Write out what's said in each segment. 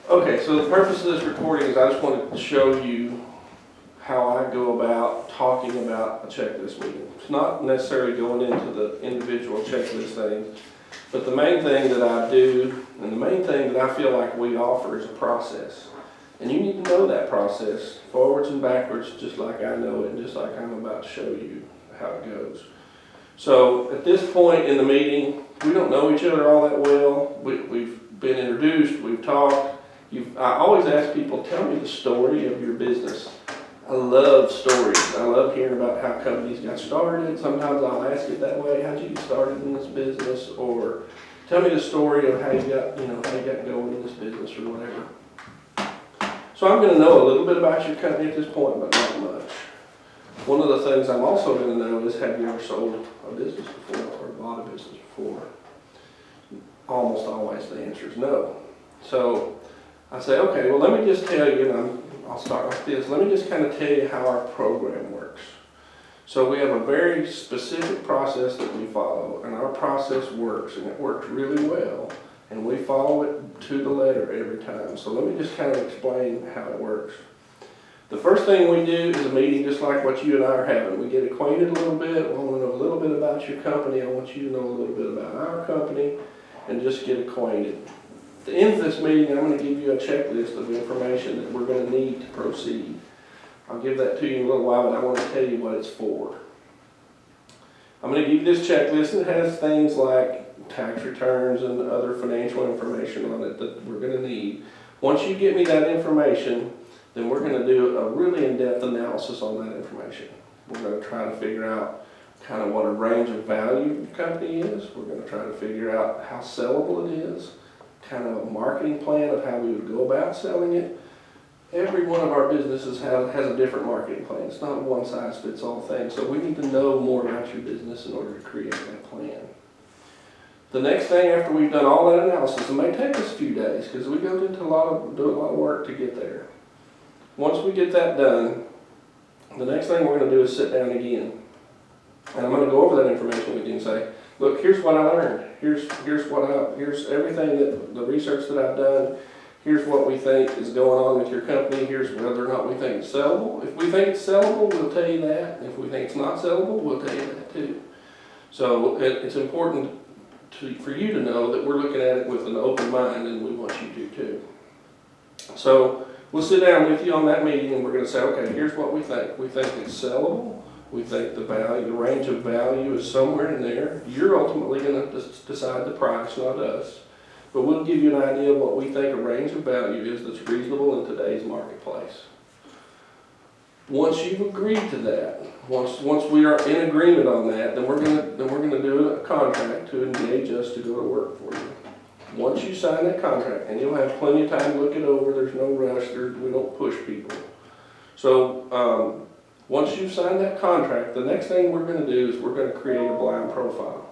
Okay, so the purpose of this recording is I just wanted to show you how I go about talking about a checklist meeting. It's not necessarily going into the individual checklist things, but the main thing that I do and the main thing that I feel like we offer is a process. And you need to know that process forwards and backwards, just like I know it and just like I'm about to show you how it goes. So at this point in the meeting, we don't know each other all that well. We've been introduced, we've talked. I always ask people, tell me the story of your business. I love stories. I love hearing about how companies got started. Sometimes I'll ask it that way, how'd you get started in this business? Or tell me the story of how you got going in this business or whatever. So I'm going to know a little bit about your company at this point, but not much. One of the things I'm also going to know is, have you ever sold a business before or bought a business before? Almost always the answer is no. So I say, okay, well, let me just tell you, and I'll start like this. Let me just kind of tell you how our program works. So we have a very specific process that we follow, and our process works, and it works really well, and we follow it to the letter every time. So let me just kind of explain how it works. The first thing we do is a meeting just like what you and I are having. We get acquainted a little bit. I want to know a little bit about your company. I want you to know a little bit about our company, and just get acquainted. At the end of this meeting, I'm going to give you a checklist of information that we're going to need to proceed. I'll give that to you in a little while, but I want to tell you what it's for. I'm going to give you this checklist, and it has things like tax returns and other financial information on it that we're going to need. Once you get me that information, then we're going to do a really in-depth analysis on that information. We're going to try to figure out kind of what a range of value your company is. We're going to try to figure out how sellable it is, kind of a marketing plan of how we would go about selling it. Every one of our businesses has a different marketing plan. It's not a one-size-fits-all thing. So we need to know more about your business in order to create that plan. The next thing, after we've done all that analysis, it may take us a few days because we go into do a lot of work to get there. Once we get that done, the next thing we're going to do is sit down again. And I'm going to go over that information with you and say, look, here's what I learned. Here's everything that the research that I've done. Here's what we think is going on with your company. Here's whether or not we think it's sellable. If we think it's sellable, we'll tell you that. If we think it's not sellable, we'll tell you that too. So it's important for you to know that we're looking at it with an open mind, and we want you to too. So we'll sit down with you on that meeting, and we're going to say, okay, here's what we think. We think it's sellable. We think the range of value is somewhere in there. You're ultimately going to decide the price, not us. But we'll give you an idea of what we think a range of value is that's reasonable in today's marketplace. Once you've agreed to that, once we are in agreement on that, then we're going to do a contract to engage us to go to work for you. Once you sign that contract, and you'll have plenty of time to look it over. There's no rush. We don't push people. So once you've signed that contract, the next thing we're going to do is we're going to create a blind profile.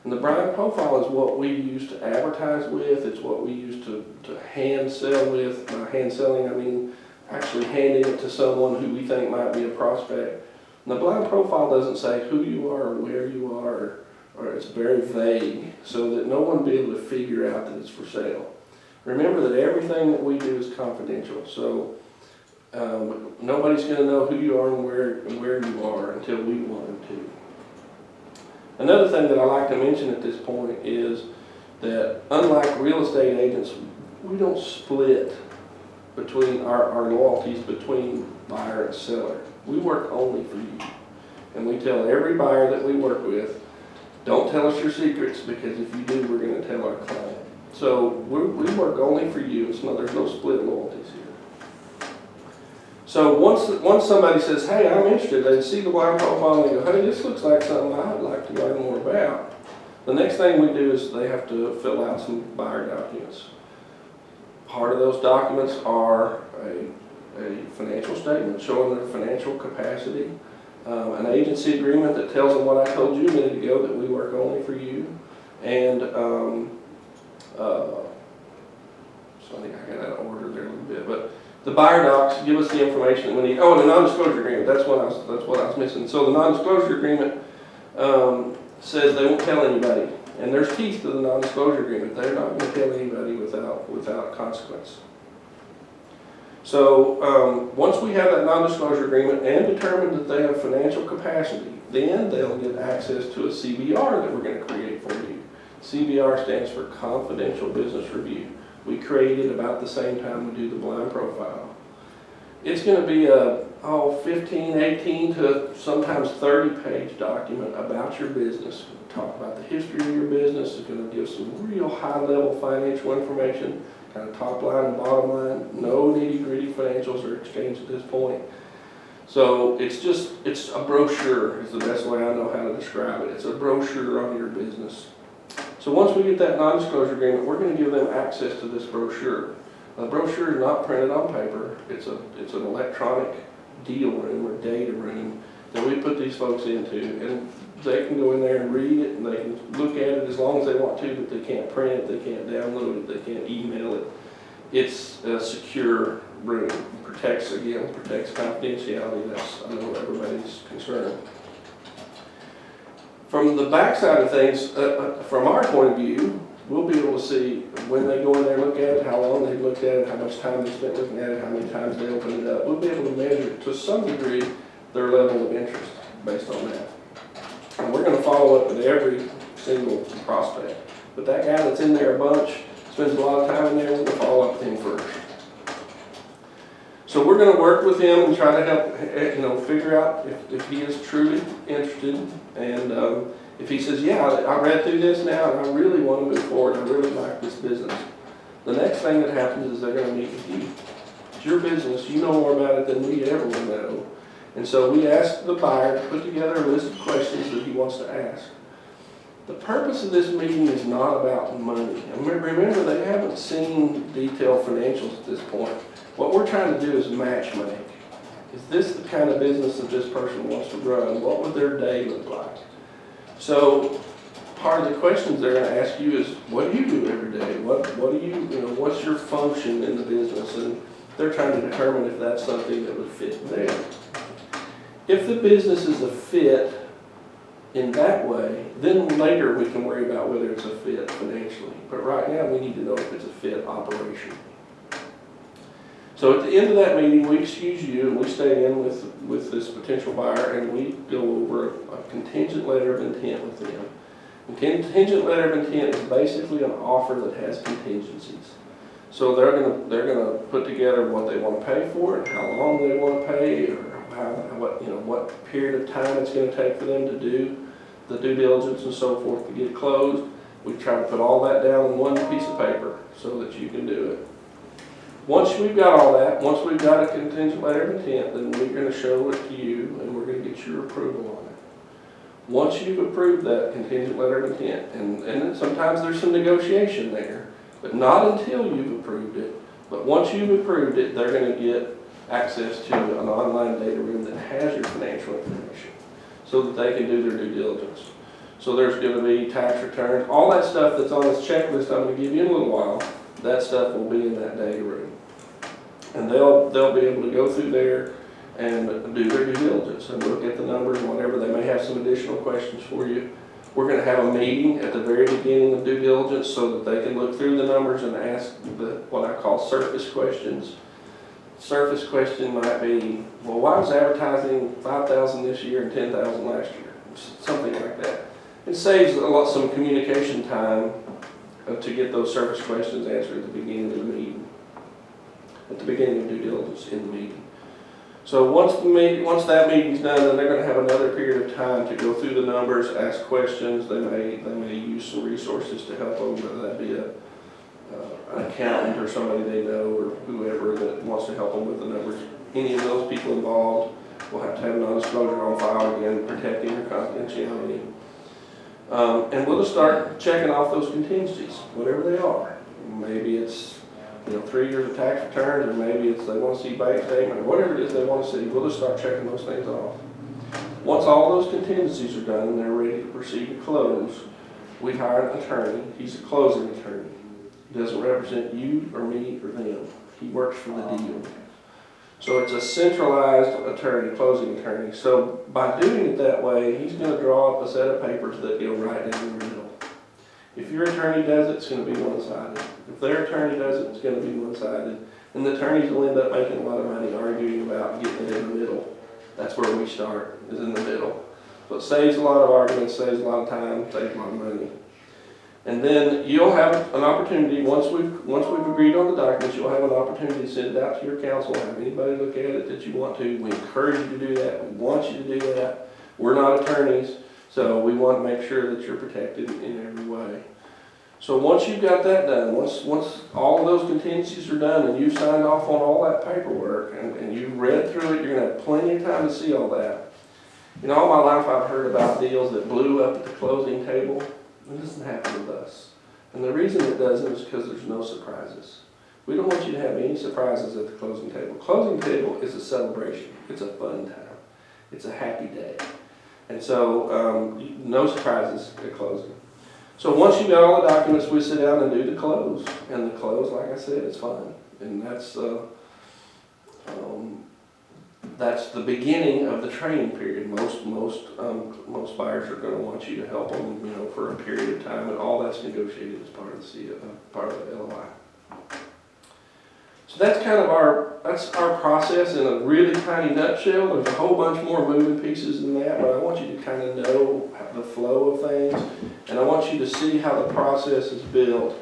And the blind profile is what we use to advertise with. It's what we use to hand sell with. By hand selling, I mean actually handing it to someone who we think might be a prospect. And the blind profile doesn't say who you are or where you are, or it's very vague, so that no one will be able to figure out that it's for sale. Remember that everything that we do is confidential. So nobody's going to know who you are and where you are until we want them to. Another thing that I like to mention at this point is that unlike real estate agents, we don't split between our loyalties between buyer and seller. We work only for you. And we tell every buyer that we work with, don't tell us your secrets, because if you do, we're going to tell our client. So we work only for you. There's no split loyalties here. So once somebody says, hey, I'm interested, they see the blind profile and they go, hey, this looks like something I'd like to learn more about. The next thing we do is they have to fill out some buyer documents. Part of those documents are a financial statement showing their financial capacity, an agency agreement that tells them what I told you a minute ago, that we work only for you, and so I think I got out of order there a little bit, but the buyer docs give us the information that we need. Oh, and the non-disclosure agreement, that's what I was missing. So the non-disclosure agreement says they won't tell anybody. And there's teeth to the non-disclosure agreement. They're not going to tell anybody without consequence. So once we have that non-disclosure agreement and determine that they have financial capacity, then they'll get access to a CBR that we're going to create for you. CBR stands for Confidential Business Review. We create it about the same time we do the blind profile. It's going to be a 15, 18 to sometimes 30-page document about your business. Talk about the history of your business. It's going to give some real high-level financial information, kind of top line and bottom line. No nitty-gritty financials are exchanged at this point. So it's a brochure is the best way I know how to describe it. It's a brochure on your business. So once we get that non-disclosure agreement, we're going to give them access to this brochure. The brochure is not printed on paper. It's an electronic deal room or data room that we put these folks into, and they can go in there and read it, and they can look at it as long as they want to, but they can't print it, they can't download it, they can't email it. It's a secure room. Protects confidentiality. That's, I know, everybody's concern. From the back side of things, from our point of view, we'll be able to see when they go in there and look at it, how long they've looked at it, how much time they spent looking at it, how many times they open it up. We'll be able to measure, to some degree, their level of interest based on that. And we're going to follow up with every single prospect. But that guy that's in there a bunch, spends a lot of time in there, we're going to follow up with him first. So we're going to work with him and try to help, figure out if he is truly interested. And if he says, yeah, I read through this now and I really want to move forward, I really like this business. The next thing that happens is they're going to meet with you. It's your business. You know more about it than we ever will know. And so we ask the buyer to put together a list of questions that he wants to ask. The purpose of this meeting is not about money. And remember, they haven't seen detailed financials at this point. What we're trying to do is matchmake. Is this the kind of business that this person wants to run? What would their day look like? So part of the questions they're going to ask you is, what do you do every day? What's your function in the business? And they're trying to determine if that's something that would fit there. If the business is a fit in that way, then later we can worry about whether it's a fit financially. But right now we need to know if it's a fit operation. So at the end of that meeting, we excuse you and we stay in with this potential buyer and we go over a contingent letter of intent with them. A contingent letter of intent is basically an offer that has contingencies. So they're gonna put together what they want to pay for it, how long they want to pay, or what period of time it's going to take for them to do the due diligence and so forth to get closed. We try to put all that down in one piece of paper so that you can do it. Once we've got all that, once we've got a contingent letter of intent, then we're going to show it to you and we're going to get your approval on it. Once you've approved that contingent letter of intent, and then sometimes there's some negotiation there, but not until you've approved it. But once you've approved it, they're going to get access to an online data room that has your financial information so that they can do their due diligence. So there's going to be tax returns, all that stuff that's on this checklist I'm going to give you in a little while, that stuff will be in that data room. And they'll be able to go through there and do their due diligence and look at the numbers and whatever. They may have some additional questions for you. We're going to have a meeting at the very beginning of due diligence so that they can look through the numbers and ask what I call surface questions. Surface question might be, well, why was advertising $5,000 this year and $10,000 last year? Something like that. It saves some communication time to get those surface questions answered at the beginning of the meeting, at the beginning of due diligence in the meeting. So once that meeting's done, then they're going to have another period of time to go through the numbers, ask questions. They may use some resources to help them, whether that be an accountant or somebody they know or whoever that wants to help them with the numbers. Any of those people involved will have to have non-disclosure on file, again, protecting their confidentiality. And we'll just start checking off those contingencies, whatever they are. Maybe it's 3 years of tax returns, or maybe it's they want to see bank statement, or whatever it is they want to see. We'll just start checking those things off. Once all those contingencies are done and they're ready to proceed to close, we hire an attorney. He's a closing attorney. He doesn't represent you or me or them. He works for the deal. So it's a centralized attorney, closing attorney. So by doing it that way, he's going to draw up a set of papers that go right down the middle. If your attorney does it, it's going to be one-sided. If their attorney does it, it's going to be one-sided. And the attorneys will end up making a lot of money arguing about getting it in the middle. That's where we start, is in the middle. So it saves a lot of arguments, saves a lot of time, saves a lot of money. And then you'll have an opportunity, once we've agreed on the documents, you'll have an opportunity to send it out to your counsel, have anybody look at it that you want to. We encourage you to do that, we want you to do that. We're not attorneys, so we want to make sure that you're protected in every way. So once you've got that done, once all of those contingencies are done and you've signed off on all that paperwork and you've read through it, you're gonna have plenty of time to see all that. You know, all my life I've heard about deals that blew up at the closing table. It doesn't happen with us. And the reason it doesn't is because there's no surprises. We don't want you to have any surprises at the closing table. Closing table is a celebration. It's a fun time. It's a happy day. And so, no surprises at closing. So once you got all the documents, we sit down and do the close. And the close, like I said, is fun. And that's the beginning of the training period. Most buyers are going to want you to help them, you know, for a period of time, and all that's negotiated as part of the LOI. So that's kind of our process in a really tiny nutshell. There's a whole bunch more moving pieces than that, but I want you to kind of know the flow of things, and I want you to see how the process is built.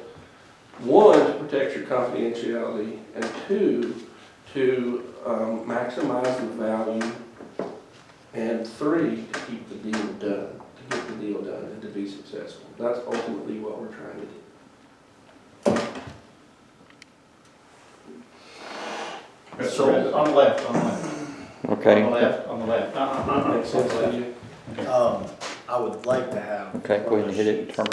One, to protect your confidentiality, and two, to maximize the value, and three, to keep the deal done, to get the deal done and to be successful. That's ultimately what we're trying to do. So, on the left. Okay. On the left. Makes sense to you? I would like to have. Okay, go ahead and hit it and turn it